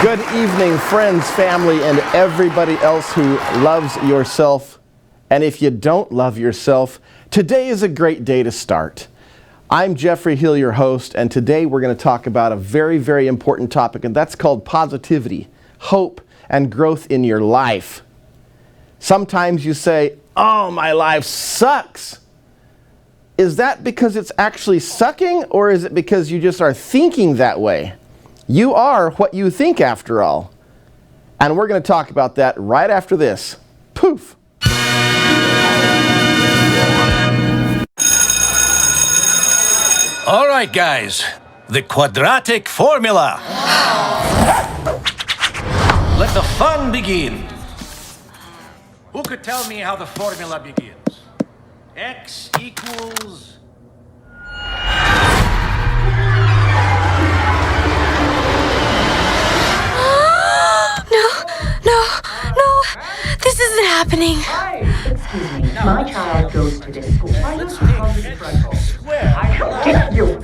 Good evening, friends, family, and everybody else who loves yourself. And if you don't love yourself, today is a great day to start. I'm Geoffrey Hill, your host, and today we're going to talk about a very, very important topic, and that's called positivity, hope, and growth in your life. Sometimes you say, "Oh, my life sucks." Is that because it's actually sucking, or is it because you just are thinking that way? You are what you think, after all. And we're going to talk about that right after this. Poof! All right, guys. The quadratic formula. Let the fun begin. Who could tell me how the formula begins? X equals... No, this isn't happening. Excuse me, my child goes to this school. Why don't you call this dreadful? How dare you?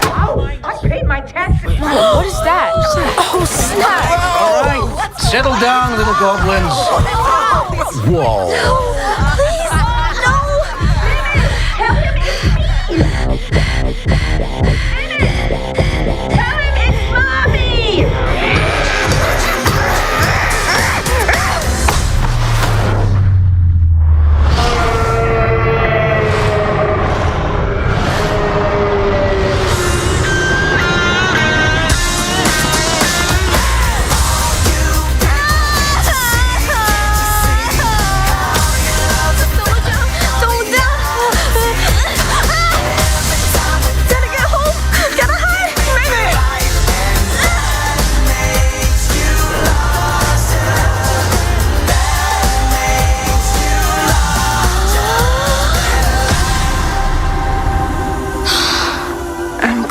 Ow! I paid my taxes. What is that? Oh, snap! All right, settle down, little goblins. Whoa! Please, no! Tell him it's Mommy!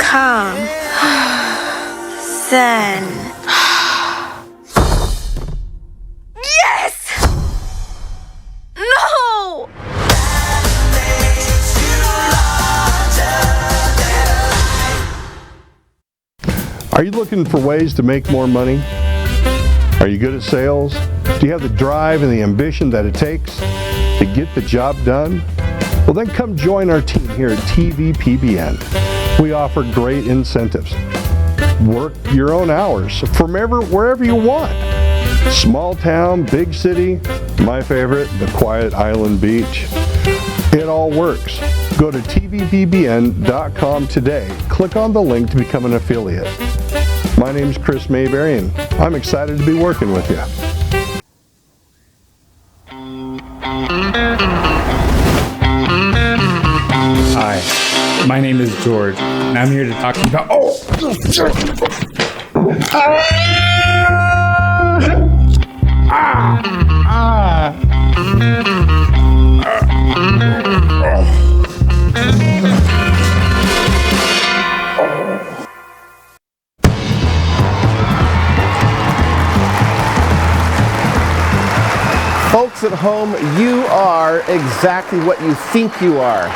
Calm. Zen. Yes! No! Are you looking for ways to make more money? Are you good at sales? Do you have the drive and the ambition that it takes to get the job done? Well, then come join our team here at TVPBN. We offer great incentives. Work your own hours from wherever you want. Small town, big city, my favorite, the quiet island beach. It all works. Go to tvpbn.com today. Click on the link to become an affiliate. My name's Chris Mayberry, and I'm excited to be working with you. Hi, my name is George, and I'm here to talk to you about... Folks at home, you are exactly what you think you are.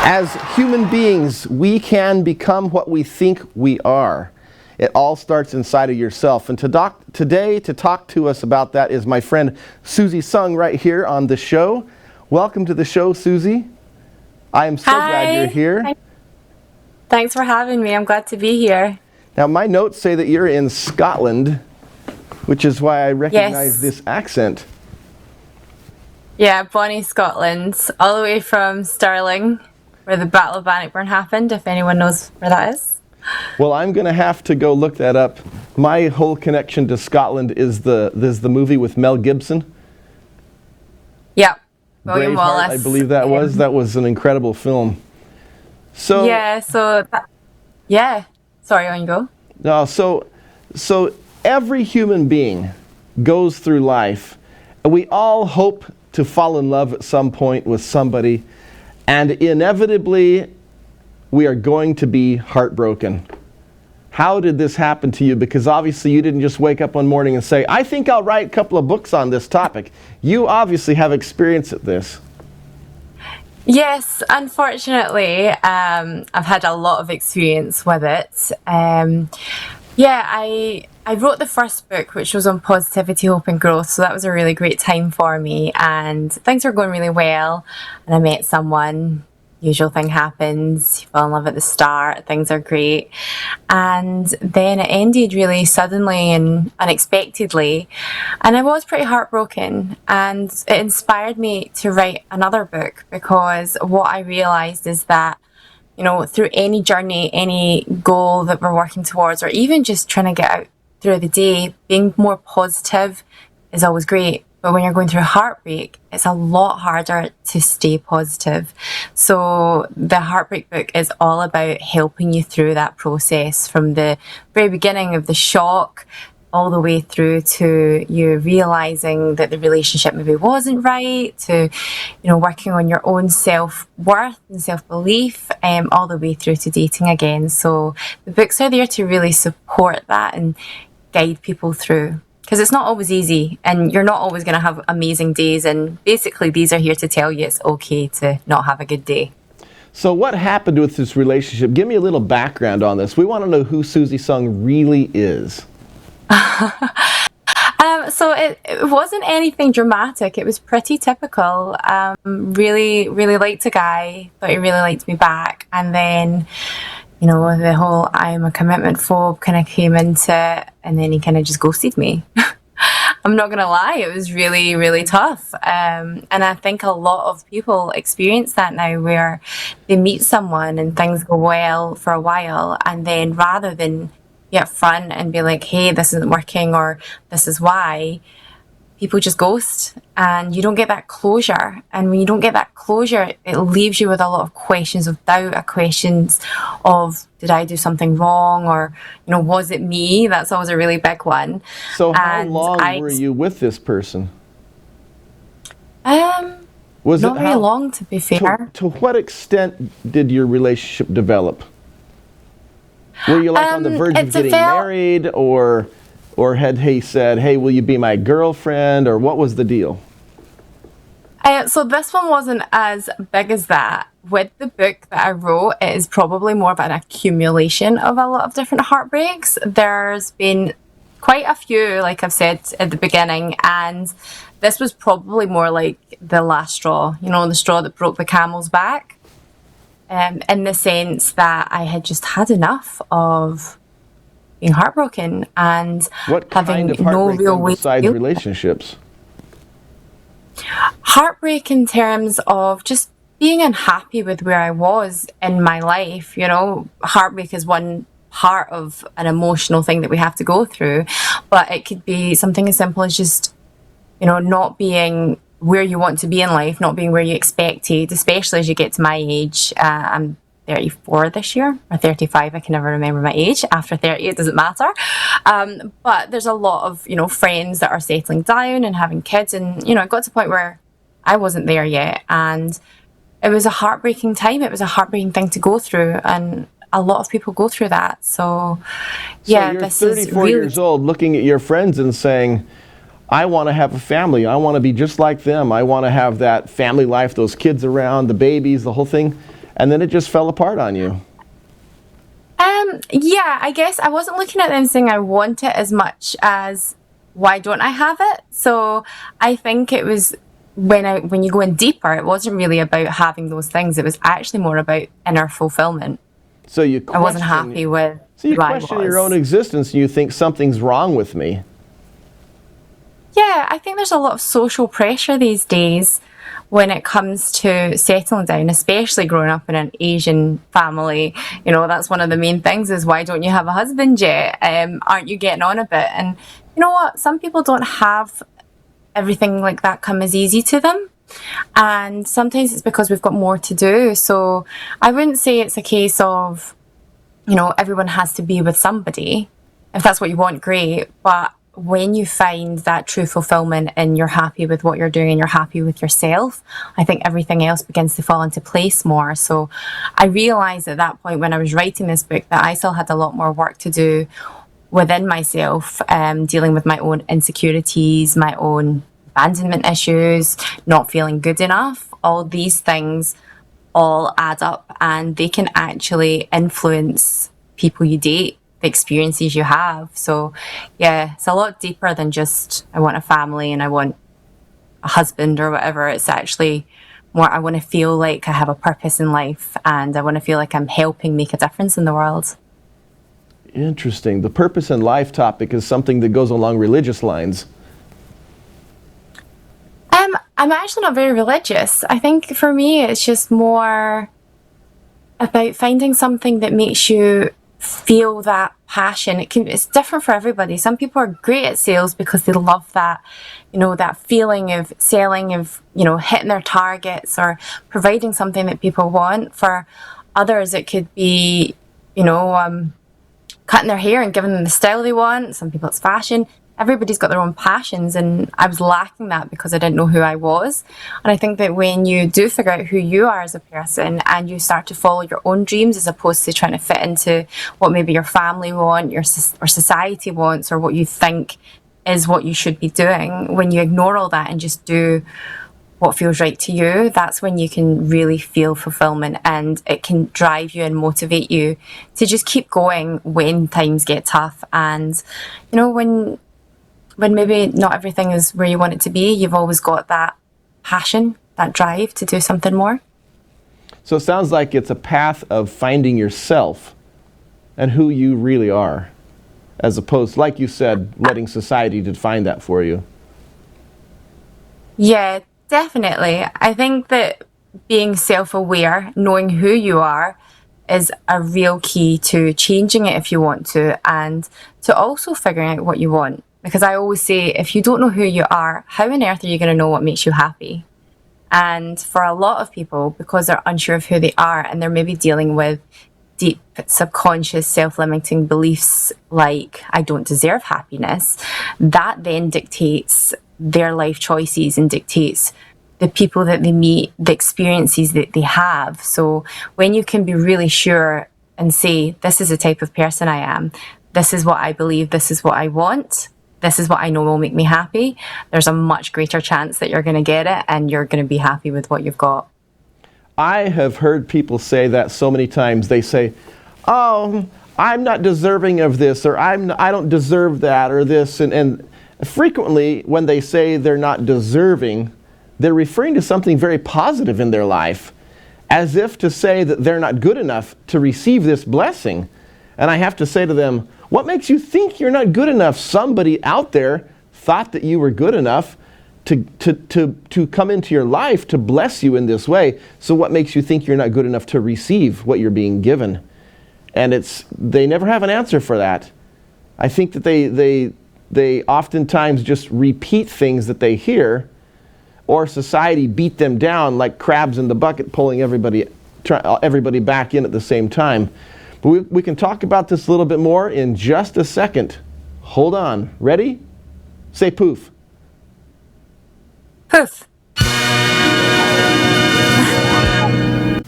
As human beings, we can become what we think we are. It all starts inside of yourself. And today, to talk to us about that is my friend Suzi Sung right here on the show. Welcome to the show, Suzi. I am so glad you're here. Hi. Thanks for having me. I'm glad to be here. Now, my notes say that you're in Scotland, which is why I recognize this accent. Yeah, Bonnie, Scotland, all the way from Stirling, where the Battle of Bannockburn happened, if anyone knows where that is. Well, I'm going to have to go look that up. My whole connection to Scotland is the movie with Mel Gibson. Yeah, William Braveheart, Wallace. I believe that was. That was an incredible film. So Sorry, on you go. No, so every human being goes through life, and we all hope to fall in love at some point with somebody, and inevitably we are going to be heartbroken. How did this happen to you? Because obviously you didn't just wake up one morning and say, I think I'll write a couple of books on this topic. You obviously have experience at this. Yes, unfortunately, I've had a lot of experience with it. I I wrote the first book, which was on positivity, hope, and growth. So that was a really great time for me, and things were going really well. And I met someone. Usual thing happens. You fall in love at the start. Things are great, and then it ended really suddenly and unexpectedly, and I was pretty heartbroken. And it inspired me to write another book, because what I realized is that, you know, through any journey, any goal that we're working towards, or even just trying to get out through the day, being more positive is always great. But when you're going through heartbreak, it's a lot harder to stay positive. So the Heartbreak book is all about helping you through that process, from the very beginning of the shock all the way through to you realizing that the relationship maybe wasn't right, to, you know, working on your own self-worth and self-belief, all the way through to dating again. So the books are there to really support that and guide people through. Because it's not always easy, and you're not always going to have amazing days. And basically, these are here to tell you it's okay to not have a good day. So what happened with this relationship? Give me a little background on this. We want to know who Suzi Sung really is. So it wasn't anything dramatic. It was pretty typical. Really, really liked a guy, thought he really liked me back. And then, you know, the whole I'm a commitment phobe kind of came into it, and then he kind of just ghosted me. I'm not going to lie, it was really, really tough. And I think a lot of people experience that now, where they meet someone and things go well for a while, and then rather than be upfront and be like, hey, this isn't working, or this is why, people just ghost, and you don't get that closure. And when you don't get that closure, it leaves you with a lot of questions of doubt, questions of, did I do something wrong, or, you know, was it me? That's always a really big one. So how long were you with this person? Was not very long, to be fair. To what extent did your relationship develop? Were you like on the verge of getting married, or had he said, hey, will you be my girlfriend, or what was the deal? So this one wasn't as big as that. With the book that I wrote, it is probably more of an accumulation of a lot of different heartbreaks. There's been quite a few, like I've said at the beginning, and this was probably more like the last straw, you know, the straw that broke the camel's back, in the sense that I had just had enough of being heartbroken and having no real way besides relationships. Heartbreak in terms of just being unhappy with where I was in my life. You know, heartbreak is one part of an emotional thing that we have to go through, but it could be something as simple as just, you know, not being where you want to be in life, not being where you expected, especially as you get to my age. I'm 34 this year, or 35, I can never remember my age. After 30, it doesn't matter. But there's a lot of, you know, friends that are settling down and having kids, and, you know, it got to the point where I wasn't there yet, and it was a heartbreaking time. It was a heartbreaking thing to go through, and a lot of people go through that. So yeah, you're 34 years old, looking at your friends and saying, I want to have a family. I want to be just like them. I want to have that family life, those kids around, the babies, the whole thing. And then it just fell apart on you. Yeah, I guess I wasn't looking at them saying I want it as much as why don't I have it? So I think it was when you go in deeper, it wasn't really about having those things. It was actually more about inner fulfillment. So I wasn't happy with. So you question your own existence, and you think something's wrong with me. Yeah, I think there's a lot of social pressure these days when it comes to settling down, especially growing up in an Asian family. You know, that's one of the main things is, why don't you have a husband yet? Aren't you getting on a bit? And you know what? Some people don't have everything like that come as easy to them. And sometimes it's because we've got more to do. So I wouldn't say it's a case of, you know, everyone has to be with somebody. If that's what you want, great. But when you find that true fulfillment and you're happy with what you're doing and you're happy with yourself, I think everything else begins to fall into place more. So I realized at that point when I was writing this book that I still had a lot more work to do within myself, dealing with my own insecurities, my own abandonment issues, not feeling good enough. All these things all add up, and they can actually influence people you date. the experiences you have. So yeah, it's a lot deeper than just I want a family and I want a husband or whatever. It's actually more I want to feel like I have a purpose in life, and I want to feel like I'm helping make a difference in the world. Interesting. The purpose in life topic is something that goes along religious lines. I'm actually not very religious. I think for me it's just more about finding something that makes you feel that passion. It's different for everybody. Some people are great at sales because they love that, that feeling of selling, of, hitting their targets or providing something that people want. For others, it could be, cutting their hair and giving them the style they want. Some people it's fashion. Everybody's got their own passions, and I was lacking that because I didn't know who I was. And I think that when you do figure out who you are as a person and you start to follow your own dreams as opposed to trying to fit into what maybe your family want, or society wants, or what you think is what you should be doing, when you ignore all that and just do what feels right to you, that's when you can really feel fulfillment, and it can drive you and motivate you to just keep going when times get tough. And when maybe not everything is where you want it to be, you've always got that passion, that drive to do something more. So it sounds like it's a path of finding yourself and who you really are, as opposed, like you said, letting society define that for you. Yeah, definitely. I think that being self-aware, knowing who you are, is a real key to changing it if you want to, and to also figuring out what you want. Because I always say, if you don't know who you are, how on earth are you going to know what makes you happy? And for a lot of people, because they're unsure of who they are and they're maybe dealing with deep subconscious self-limiting beliefs like, I don't deserve happiness, that then dictates their life choices and dictates the people that they meet, the experiences that they have. So when you can be really sure and say, this is the type of person I am, this is what I believe, this is what I want, this is what I know will make me happy, there's a much greater chance that you're going to get it and you're going to be happy with what you've got. I have heard people say that so many times. They say, oh, I'm not deserving of this, or I don't deserve that, or this. And frequently when they say they're not deserving, they're referring to something very positive in their life, as if to say that they're not good enough to receive this blessing. And I have to say to them, what makes you think you're not good enough? Somebody out there thought that you were good enough to come into your life to bless you in this way. So what makes you think you're not good enough to receive what you're being given? And they never have an answer for that. I think that they oftentimes just repeat things that they hear, or society beat them down like crabs in the bucket, pulling everybody back in at the same time. But we can talk about this a little bit more in just a second. Hold on. Ready? Say poof. Poof.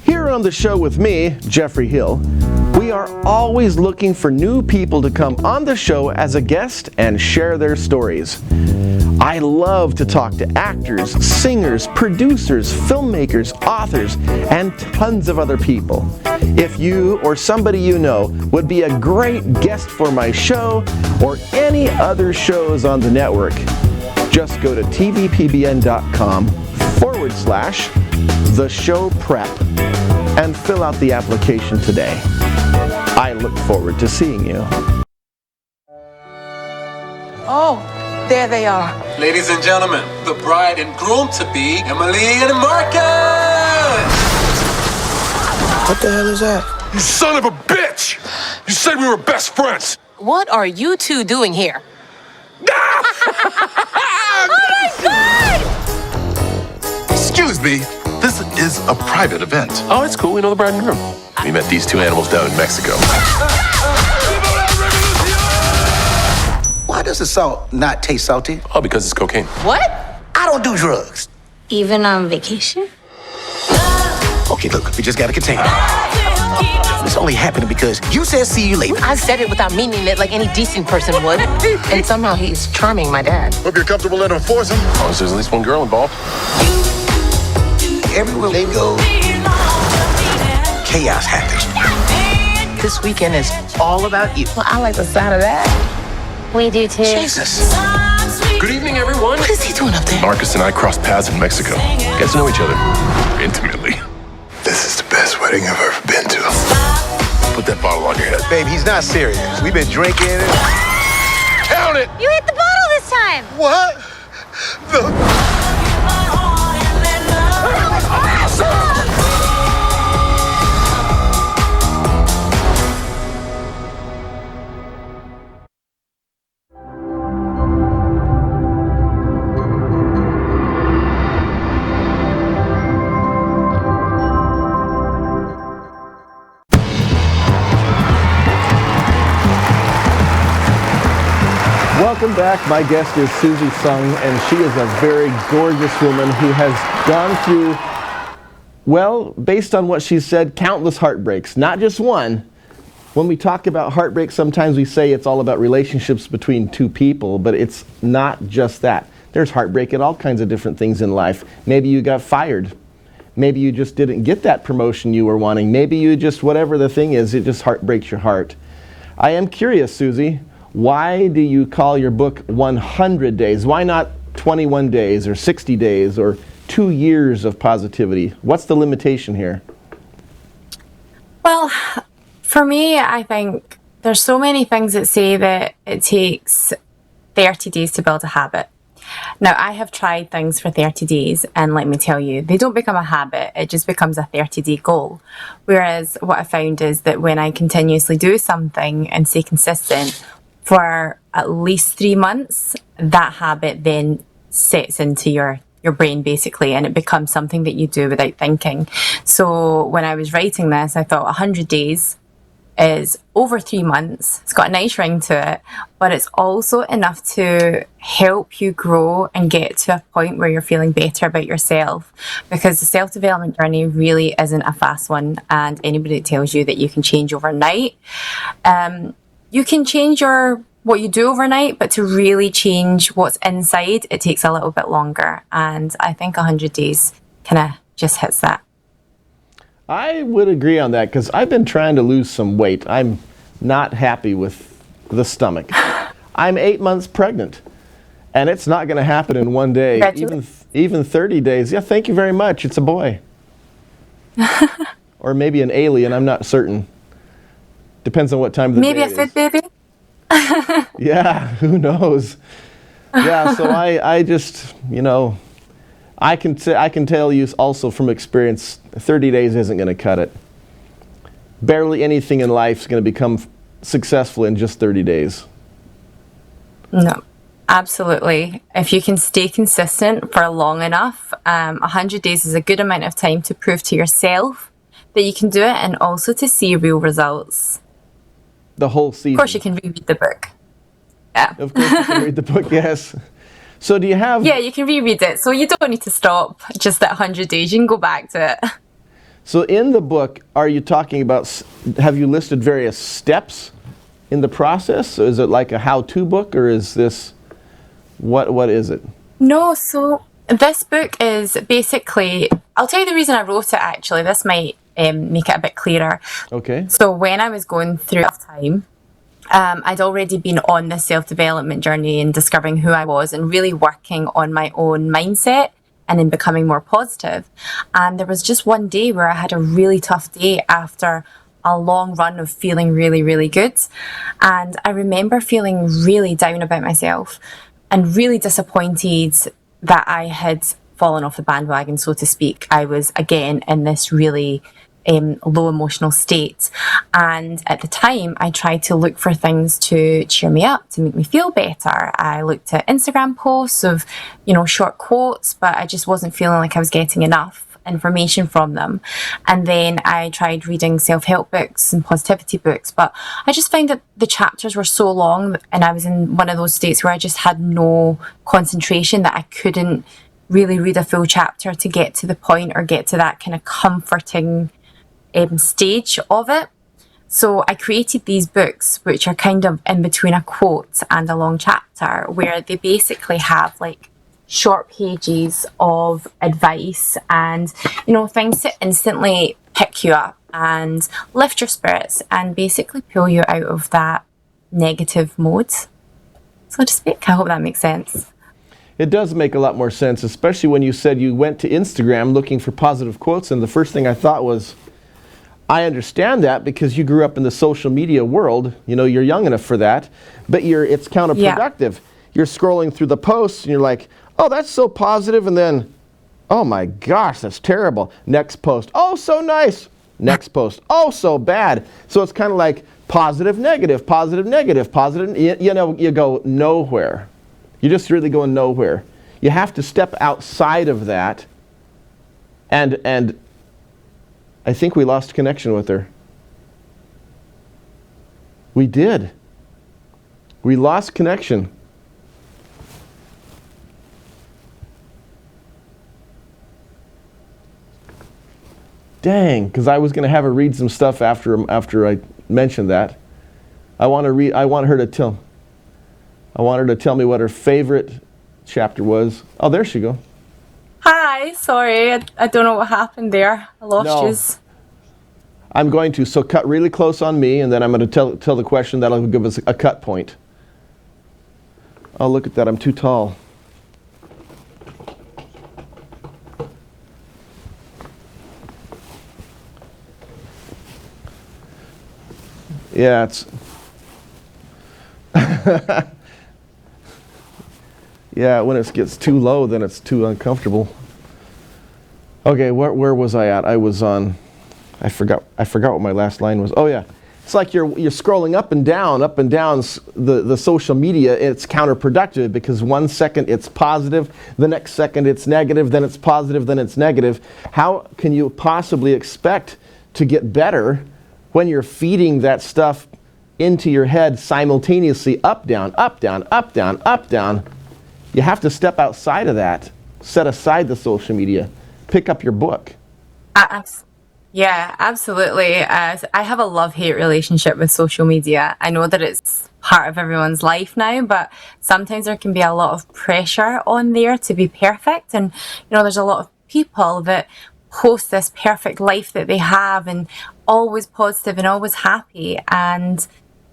Here on the show with me, Geoffrey Hill, we are always looking for new people to come on the show as a guest and share their stories. I love to talk to actors, singers, producers, filmmakers, authors, and tons of other people. If you or somebody you know would be a great guest for my show or any other shows on the network, just go to tvpbn.com/the show prep and fill out the application today. I look forward to seeing you. Oh, there they are. Ladies and gentlemen, the bride and groom-to-be, Emily and Marcus! What the hell is that? You son of a bitch! You said we were best friends! What are you two doing here? Excuse me, this is a private event. Oh, it's cool. We know the bride and groom. We met these two animals down in Mexico. Why does the salt not taste salty? Oh, because it's cocaine. What? I don't do drugs. Even on vacation? Okay, look, we just gotta contain it. It's only happening because you said see you later. I said it without meaning it like any decent person would. And somehow he's charming my dad. Hope you're comfortable letting him force him. Oh, so there's at least one girl involved. Everywhere they go, chaos happens. this weekend is all about you. Well, I like the sound of that. We do too. Jesus. Good evening, everyone. What is he doing up there? Marcus and I crossed paths in Mexico. Get to know each other intimately. This is the best wedding I've ever been to. Put that bottle on your head. Babe, he's not serious. We've been drinking. Count it! You hit the bottle this time. What? Welcome back. My guest is Suzi Sung, and she is a very gorgeous woman who has gone through, well, based on what she said, countless heartbreaks. Not just one. When we talk about heartbreak, sometimes we say it's all about relationships between two people, but it's not just that. There's heartbreak at all kinds of different things in life. Maybe you got fired. Maybe you just didn't get that promotion you were wanting. Maybe you just, whatever the thing is, it just heartbreaks your heart. I am curious, Suzi. Why do you call your book 100 Days? Why not 21 days or 60 days or 2 years of positivity? What's the limitation here? Well, for me, I think there's so many things that say that it takes 30 days to build a habit. Now, I have tried things for 30 days, and let me tell you, they don't become a habit, it just becomes a 30-day goal. Whereas what I found is that when I continuously do something and stay consistent, for at least 3 months, that habit then sets into your brain basically, and it becomes something that you do without thinking. So when I was writing this, I thought 100 days is over 3 months. It's got a nice ring to it, but it's also enough to help you grow and get to a point where you're feeling better about yourself, because the self-development journey really isn't a fast one, and anybody that tells you that you can change overnight, you can change what you do overnight, but to really change what's inside, it takes a little bit longer. And I think 100 days kind of just hits that. I would agree on that, because I've been trying to lose some weight. I'm not happy with the stomach. I'm 8 months pregnant, and it's not going to happen in one day. Even 30 days. Yeah, thank you very much. It's a boy. Or maybe an alien, I'm not certain. Depends on what time of the Maybe day a food baby? Yeah, who knows? Yeah, so I just, I can tell you also from experience, 30 days isn't going to cut it. Barely anything in life is going to become successful in just 30 days. No, absolutely. If you can stay consistent for long enough, 100 days is a good amount of time to prove to yourself that you can do it, and also to see real results. The whole season. Of course, you can reread the book. Yeah. Of course, you can read the book, yes. So do you have... Yeah, you can reread it. So you don't need to stop just at 100 days. You can go back to it. So in the book, are you talking about, have you listed various steps in the process? So is it like a how-to book, or is this, what is it? No, so this book is basically, I'll tell you the reason I wrote it actually. This might make it a bit clearer. Okay. So when I was going through a tough time, I'd already been on this self-development journey and discovering who I was and really working on my own mindset and then becoming more positive. And there was just one day where I had a really tough day after a long run of feeling really, really good. And I remember feeling really down about myself and really disappointed that I had fallen off the bandwagon, so to speak. I was again in this really low emotional state. And at the time, I tried to look for things to cheer me up, to make me feel better. I looked at Instagram posts of, short quotes, but I just wasn't feeling like I was getting enough information from them. And then I tried reading self-help books and positivity books, but I just found that the chapters were so long, and I was in one of those states where I just had no concentration, that I couldn't really read a full chapter to get to the point or get to that kind of comforting stage of it. So I created these books, which are kind of in between a quote and a long chapter, where they basically have like short pages of advice and, things to instantly pick you up and lift your spirits and basically pull you out of that negative mode, so to speak. I hope that makes sense. It does make a lot more sense, especially when you said you went to Instagram looking for positive quotes, and the first thing I thought was, I understand that because you grew up in the social media world. You know, you're young enough for that, but it's counterproductive. Yeah. You're scrolling through the posts and you're like, oh, that's so positive, and then, oh my gosh, that's terrible. Next post, oh, so nice. Next post, oh, so bad. So it's kind of like positive, negative, positive, negative, positive. You know, you go nowhere. You're just really going nowhere. You have to step outside of that. And I think we lost connection with her. We did. We lost connection. Dang, because I was going to have her read some stuff after I mentioned that. I want her to tell me what her favorite chapter was. Oh, there she go. Hi, sorry, I don't know what happened there. I lost you. I'm going to, so cut really close on me, and then I'm going to tell the question that'll give us a cut point. Oh, look at that, I'm too tall. Yeah, it's... Yeah, when it gets too low, then it's too uncomfortable. Okay, where was I at? I was on... I forgot what my last line was. Oh yeah, it's like you're scrolling up and down the social media. It's counterproductive because 1 second it's positive, the next second it's negative, then it's positive, then it's negative. How can you possibly expect to get better when you're feeding that stuff into your head simultaneously, up, down, up, down, up, down, up, down? You have to step outside of that. Set aside the social media. Pick up your book. Yeah, absolutely. I have a love-hate relationship with social media. I know that it's part of everyone's life now, but sometimes there can be a lot of pressure on there to be perfect. And, you know, there's a lot of people that post this perfect life that they have and always positive and always happy. And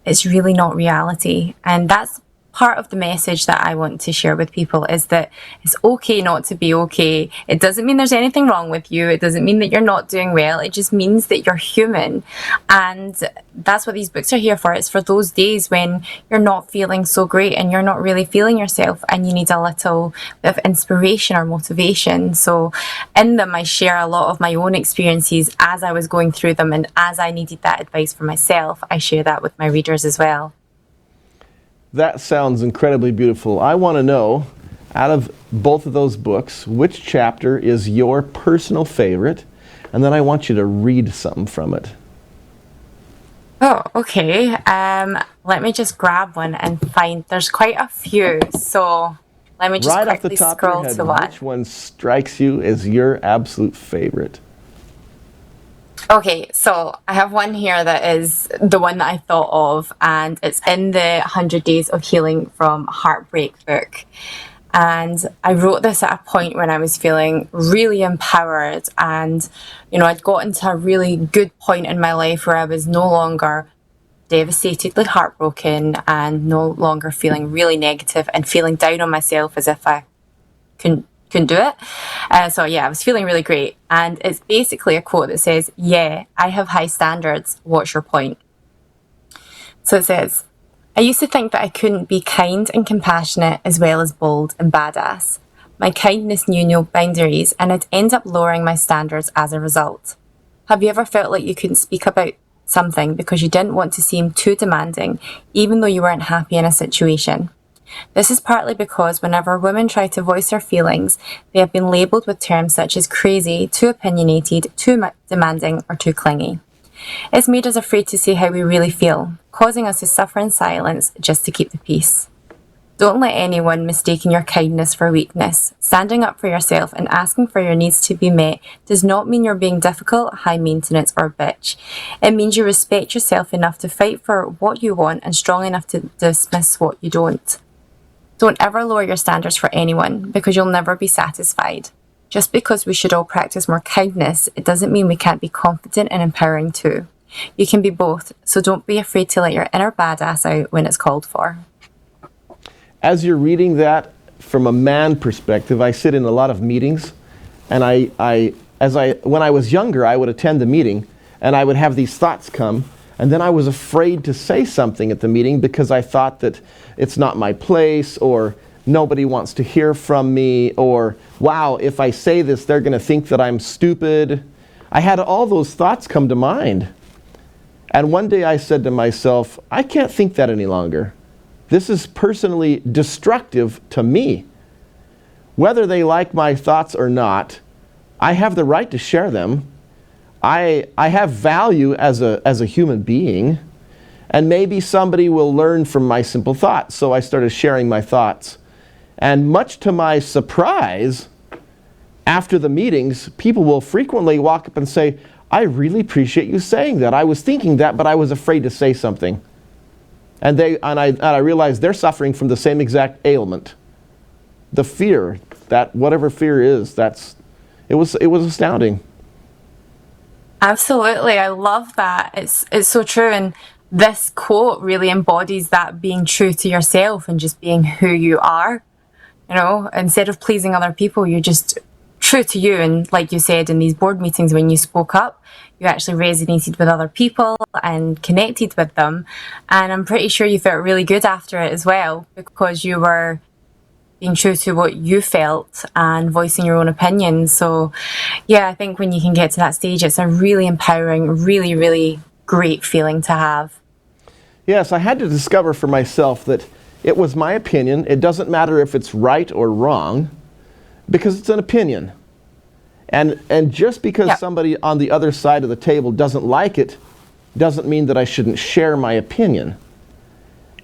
it's really not reality. And that's part of the message that I want to share with people, is that it's okay not to be okay. It doesn't mean there's anything wrong with you. It doesn't mean that you're not doing well. It just means that you're human. And that's what these books are here for. It's for those days when you're not feeling so great and you're not really feeling yourself and you need a little bit of inspiration or motivation. So in them, I share a lot of my own experiences as I was going through them, and as I needed that advice for myself, I share that with my readers as well. That sounds incredibly beautiful. I want to know, out of both of those books, which chapter is your personal favorite? And then I want you to read something from it. Oh, okay. Let me just grab one and find. There's quite a few, so let me just quickly scroll to one. Which one strikes you as your absolute favorite? Okay, so I have one here that is the one that I thought of, and it's in the 100 Days of Healing from Heartbreak book. And I wrote this at a point when I was feeling really empowered, and, you know, I'd gotten to a really good point in my life where I was no longer devastatedly heartbroken and no longer feeling really negative and feeling down on myself as if I couldn't do it. So yeah, I was feeling really great. And it's basically a quote that says, "Yeah, I have high standards. What's your point?" So it says, "I used to think that I couldn't be kind and compassionate as well as bold and badass. My kindness knew no boundaries, and I'd end up lowering my standards as a result. Have you ever felt like you couldn't speak about something because you didn't want to seem too demanding, even though you weren't happy in a situation? This is partly because whenever women try to voice their feelings, they have been labelled with terms such as crazy, too opinionated, too demanding, or too clingy. It's made us afraid to say how we really feel, causing us to suffer in silence just to keep the peace. Don't let anyone mistake your kindness for weakness. Standing up for yourself and asking for your needs to be met does not mean you're being difficult, high maintenance, or bitch. It means you respect yourself enough to fight for what you want and strong enough to dismiss what you don't. Don't ever lower your standards for anyone, because you'll never be satisfied. Just because we should all practice more kindness, it doesn't mean we can't be confident and empowering too. You can be both, so don't be afraid to let your inner badass out when it's called for. As you're reading that from a man perspective, I sit in a lot of meetings, and when I was younger, I would attend the meeting, and I would have these thoughts come, and then I was afraid to say something at the meeting because I thought that it's not my place, or nobody wants to hear from me, or wow, if I say this, they're going to think that I'm stupid. I had all those thoughts come to mind. And one day I said to myself, I can't think that any longer. This is personally destructive to me. Whether they like my thoughts or not, I have the right to share them. I have value as a human being, and maybe somebody will learn from my simple thoughts. So I started sharing my thoughts. And much to my surprise, after the meetings, people will frequently walk up and say, I really appreciate you saying that. I was thinking that, but I was afraid to say something. And I realized they're suffering from the same exact ailment. The fear, that whatever fear is, it was astounding. Absolutely, I love that. It's so true, and this quote really embodies that, being true to yourself and just being who you are. You know, instead of pleasing other people, you're just true to you. And like you said, in these board meetings, when you spoke up, you actually resonated with other people and connected with them. And I'm pretty sure you felt really good after it as well, because you were being true to what you felt and voicing your own opinion. So yeah, I think when you can get to that stage, it's a really empowering, really, really great feeling to have. Yes, I had to discover for myself that it was my opinion. It doesn't matter if it's right or wrong, because it's an opinion. And just because somebody on the other side of the table doesn't like it, doesn't mean that I shouldn't share my opinion.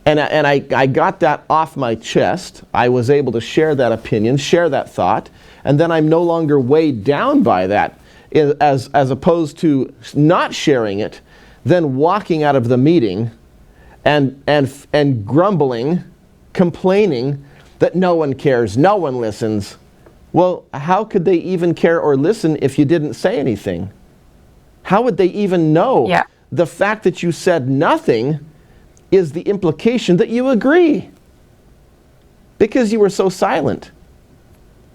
And I got that off my chest. I was able to share that opinion, share that thought, and then I'm no longer weighed down by that, as opposed to not sharing it, then walking out of the meeting and grumbling, complaining that no one cares, no one listens. Well, how could they even care or listen if you didn't say anything? How would they even know? Yeah. The fact that you said nothing is the implication that you agree, because you were so silent.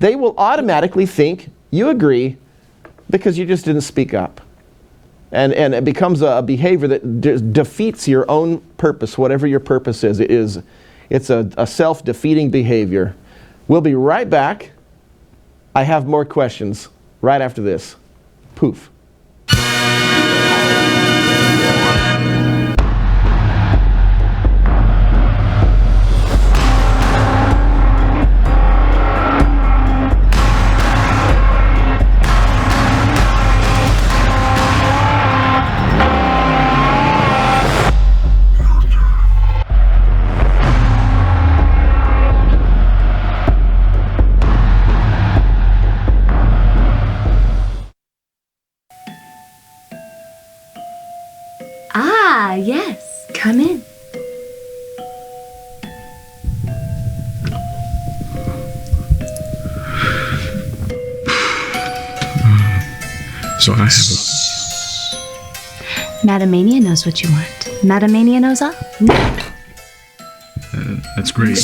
They will automatically think you agree because you just didn't speak up. And it becomes a behavior that defeats your own purpose, whatever your purpose is. It's a self-defeating behavior. We'll be right back. I have more questions right after this. Poof. Ah, yes. Come in. So I have Madamania knows what you want. Madamania knows all. that's great.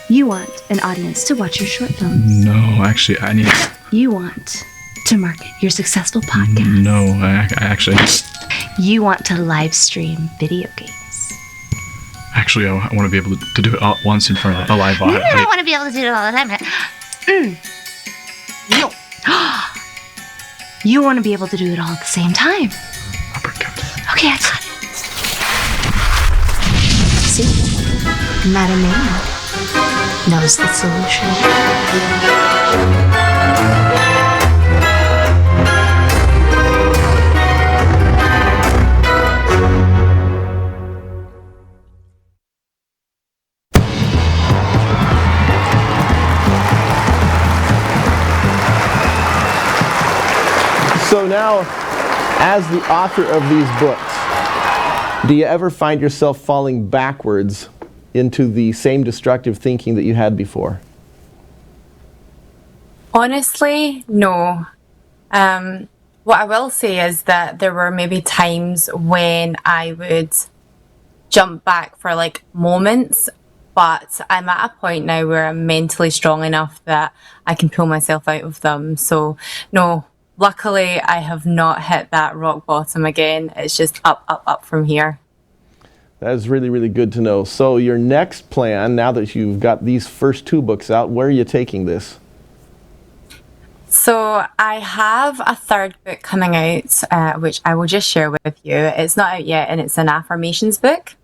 You want an audience to watch your short films. No, actually, I need... You want to market your successful podcast. No, I actually... You want to live stream video games. Actually, I want to be able to do it all at once in front of a live audience. I want to be able to do it all the time. You want to be able to do it all at the same time. Okay, I got it. See? Madam Mania knows the solution. So now, as the author of these books, do you ever find yourself falling backwards into the same destructive thinking that you had before? Honestly, no. What I will say is that there were maybe times when I would jump back for like moments, but I'm at a point now where I'm mentally strong enough that I can pull myself out of them. So, no, luckily I have not hit that rock bottom again. It's just up, up, up from here. That is really, really good to know. So your next plan, now that you've got these first 2 books out, where are you taking this? So I have a third book coming out, which I will just share with you. It's not out yet, and it's an affirmations book.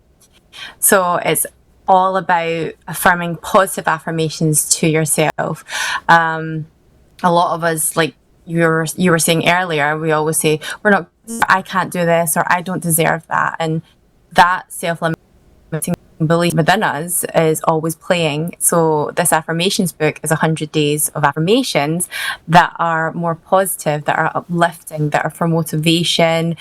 So it's all about affirming positive affirmations to yourself. A lot of us, like you were saying earlier, we always say, I can't do this, or I don't deserve that. And that self-limiting belief within us is always playing. So this affirmations book is 100 days of affirmations that are more positive, that are uplifting, that are for motivation,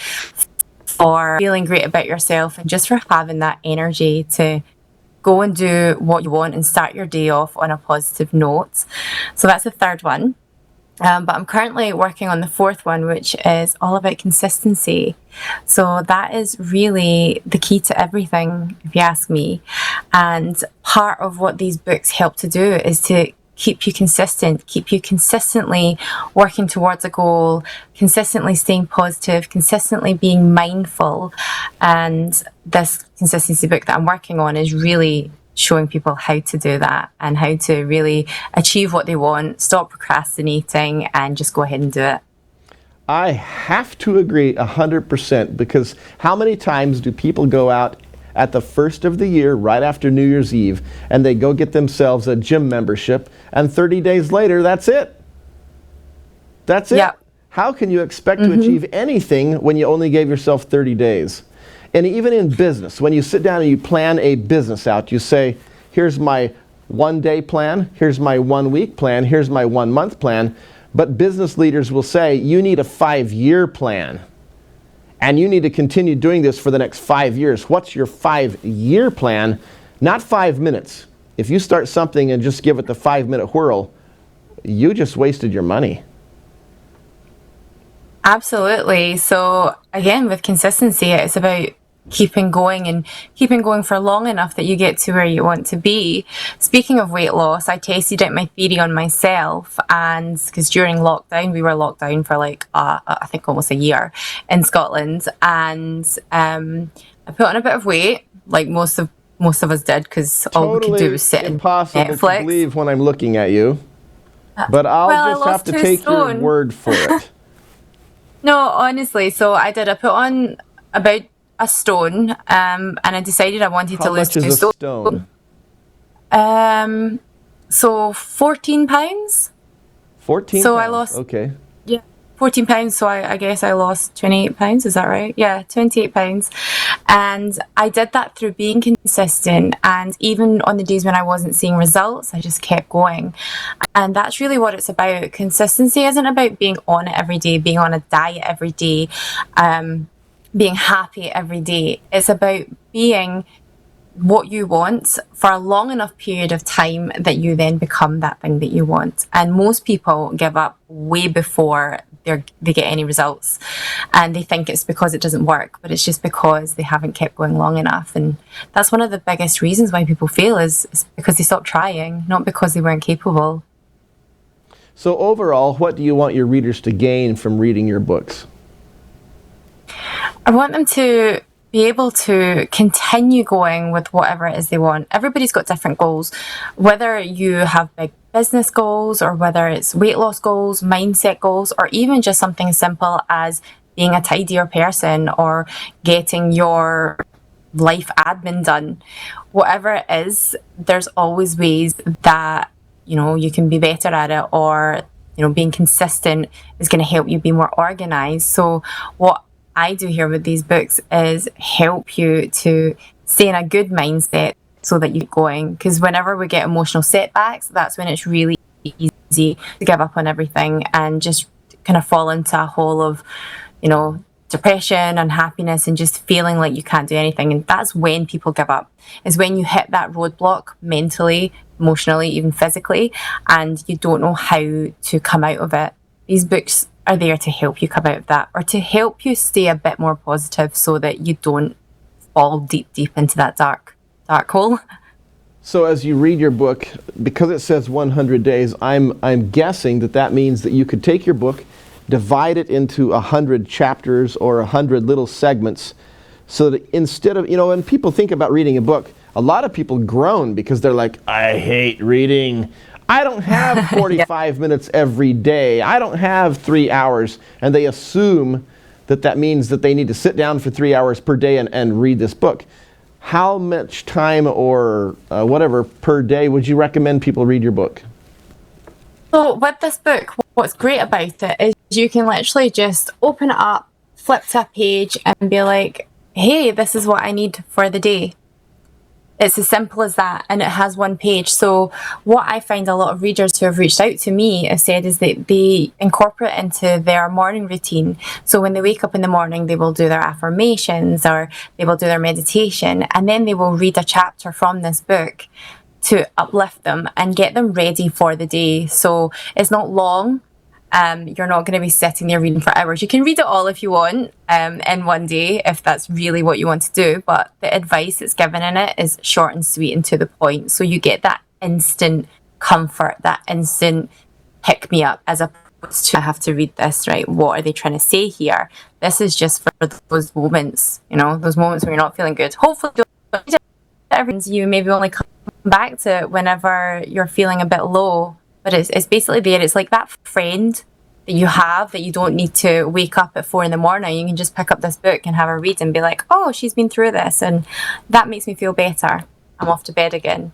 for feeling great about yourself, and just for having that energy to go and do what you want and start your day off on a positive note. So that's the third one. But I'm currently working on the fourth one, which is all about consistency. So that is really the key to everything, if you ask me. And part of what these books help to do is to keep you consistent, keep you consistently working towards a goal, consistently staying positive, consistently being mindful. And this consistency book that I'm working on is really showing people how to do that and how to really achieve what they want, stop procrastinating, and just go ahead and do it. I have to agree 100%, because how many times do people go out at the first of the year, right after New Year's Eve, and they go get themselves a gym membership, and 30 days later, that's it? That's it? Yep. How can you expect to achieve anything when you only gave yourself 30 days? And even in business, when you sit down and you plan a business out, you say, here's my 1-day plan, here's my 1-week plan, here's my 1-month plan. But business leaders will say, you need a 5-year plan. And you need to continue doing this for the next 5 years. What's your 5-year plan? Not 5 minutes. If you start something and just give it the 5-minute whirl, you just wasted your money. Absolutely. So again, with consistency, it's about keeping going and keeping going for long enough that you get to where you want to be. Speaking of weight loss, I tested out my theory on myself, and because during lockdown, we were locked down for like I think almost a year in Scotland, and I put on a bit of weight, like most of us did, because all we could do was sit and impossible Netflix. to believe when I'm looking at you, but I'll just have to take your word for it. No, honestly, so I put on about a stone, and I decided I wanted to lose 2 stone. How much is a stone? So 14 pounds. 14 So pounds. I lost, okay. 14 pounds, so I guess I lost 28 pounds, is that right? Yeah, 28 pounds. And I did that through being consistent, and even on the days when I wasn't seeing results, I just kept going. And that's really what it's about. Consistency isn't about being on it every day, being on a diet every day, being happy every day. It's about being what you want for a long enough period of time that you then become that thing that you want. And most people give up way before they get any results, and they think it's because it doesn't work, but it's just because they haven't kept going long enough. And that's one of the biggest reasons why people fail is because they stopped trying, not because they weren't capable. So overall, what do you want your readers to gain from reading your books? I want them to be able to continue going with whatever it is they want. Everybody's got different goals, whether you have big business goals, or whether it's weight loss goals, mindset goals, or even just something as simple as being a tidier person or getting your life admin done. Whatever it is, there's always ways that, you know, you can be better at it, or, you know, being consistent is going to help you be more organized. So what I do here with these books is help you to stay in a good mindset so that you keep going. Because whenever we get emotional setbacks, that's when it's really easy to give up on everything and just kind of fall into a hole of, you know, depression, unhappiness, and just feeling like you can't do anything. And that's when people give up, is when you hit that roadblock mentally, emotionally, even physically, and you don't know how to come out of it. These books are there to help you come out of that, or to help you stay a bit more positive so that you don't fall deep into that dark hole. So as you read your book, because it says 100 days, I'm guessing that means that you could take your book, divide it into 100 chapters or 100 little segments, so that instead of, when people think about reading a book, a lot of people groan because they're like, I hate reading. I don't have 45 minutes every day. I don't have 3 hours. And they assume that means that they need to sit down for 3 hours per day and read this book. How much time or whatever per day would you recommend people read your book? So with this book, what's great about it is you can literally just open it up, flip to a page, and be like, hey, this is what I need for the day. It's as simple as that, and it has one page. So what I find a lot of readers who have reached out to me have said is that they incorporate into their morning routine. So when they wake up in the morning, they will do their affirmations, or they will do their meditation, and then they will read a chapter from this book to uplift them and get them ready for the day. So it's not long. You're not going to be sitting there reading for hours. You can read it all if you want in one day, if that's really what you want to do. But the advice that's given in it is short and sweet and to the point. So you get that instant comfort, that instant pick me up, as opposed to I have to read this, right? What are they trying to say here? This is just for those moments, those moments when you're not feeling good. Hopefully, you maybe only come back to it whenever you're feeling a bit low. But it's basically there. It's like that friend that you have that you don't need to wake up at 4 a.m. You can just pick up this book and have a read and be like, oh, she's been through this. And that makes me feel better. I'm off to bed again.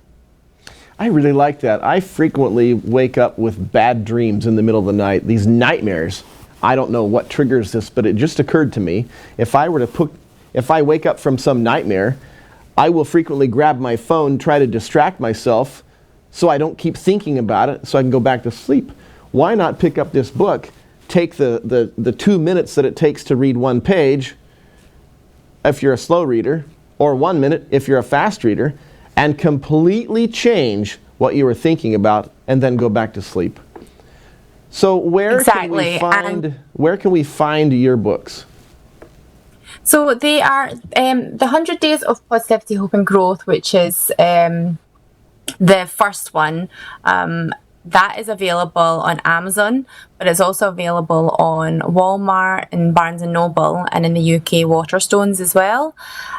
I really like that. I frequently wake up with bad dreams in the middle of the night. These nightmares. I don't know what triggers this, but it just occurred to me. If I wake up from some nightmare, I will frequently grab my phone, try to distract myself, so I don't keep thinking about it, so I can go back to sleep. Why not pick up this book, take the 2 minutes that it takes to read one page, if you're a slow reader, or 1 minute if you're a fast reader, and completely change what you were thinking about, and then go back to sleep. So where can we find your books? So they are the 100 Days of Positivity, Hope and Growth, which is the first one. That is available on Amazon, but it's also available on Walmart and Barnes & Noble, and in the UK, Waterstones as well.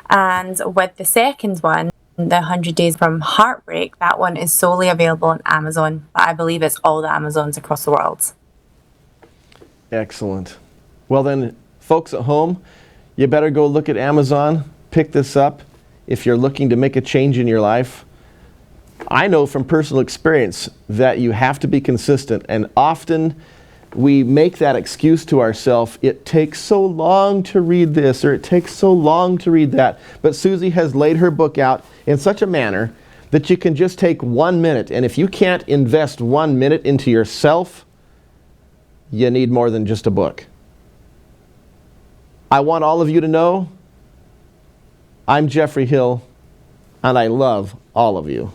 And with the second one, the 100 Days from Heartbreak, that one is solely available on Amazon, but I believe it's all the Amazons across the world. Excellent. Well then, folks at home, you better go look at Amazon, pick this up if you're looking to make a change in your life. I know from personal experience that you have to be consistent, and often we make that excuse to ourselves, it takes so long to read this, or it takes so long to read that. But Suzi has laid her book out in such a manner that you can just take 1 minute, and if you can't invest 1 minute into yourself, you need more than just a book. I want all of you to know I'm Geoffrey Hill, and I love all of you.